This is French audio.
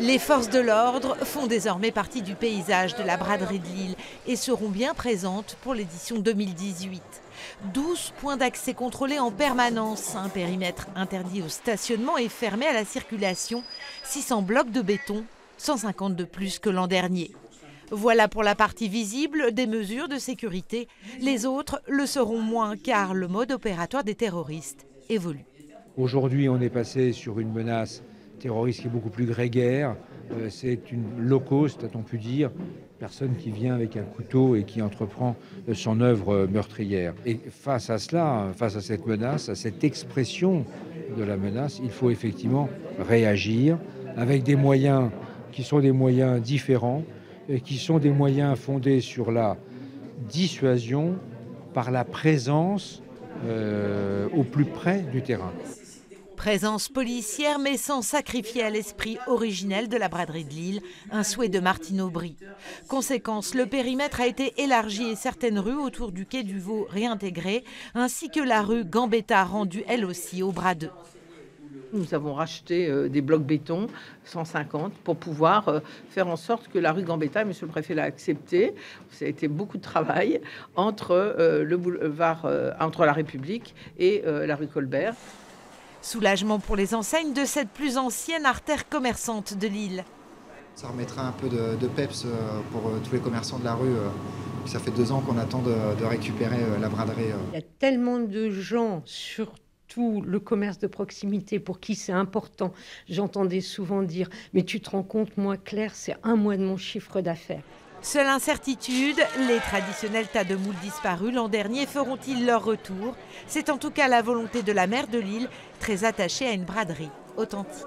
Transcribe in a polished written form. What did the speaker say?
Les forces de l'ordre font désormais partie du paysage de la braderie de Lille et seront bien présentes pour l'édition 2018. 12 points d'accès contrôlés en permanence, un périmètre interdit au stationnement et fermé à la circulation, 600 blocs de béton, 150 de plus que l'an dernier. Voilà pour la partie visible des mesures de sécurité. Les autres le seront moins car le mode opératoire des terroristes évolue. Aujourd'hui, on est passé sur une menace terroriste qui est beaucoup plus grégaire. C'est une low cost, a-t-on pu dire, personne qui vient avec un couteau et qui entreprend son œuvre meurtrière. Et face à cela, face à cette menace, à cette expression de la menace, il faut effectivement réagir avec des moyens qui sont des moyens différents, et qui sont des moyens fondés sur la dissuasion par la présence au plus près du terrain. Présence policière mais sans sacrifier à l'esprit originel de la braderie de Lille, un souhait de Martine Aubry. Conséquence, le périmètre a été élargi et certaines rues autour du quai du Vau réintégrées, ainsi que la rue Gambetta rendue elle aussi au bras 2. Nous avons racheté des blocs béton, 150, pour pouvoir faire en sorte que la rue Gambetta, monsieur le préfet l'a accepté, ça a été beaucoup de travail, entre le boulevard, entre la République et la rue Colbert. Soulagement pour les enseignes de cette plus ancienne artère commerçante de Lille. Ça remettra un peu de peps pour tous les commerçants de la rue. Ça fait 2 ans qu'on attend de récupérer la braderie. Il y a tellement de gens, surtout le commerce de proximité, pour qui c'est important. J'entendais souvent dire « mais tu te rends compte, moi Claire, c'est 1 mois de mon chiffre d'affaires ». Seule incertitude, les traditionnels tas de moules disparus l'an dernier feront-ils leur retour? C'est en tout cas la volonté de la maire de Lille, très attachée à une braderie authentique.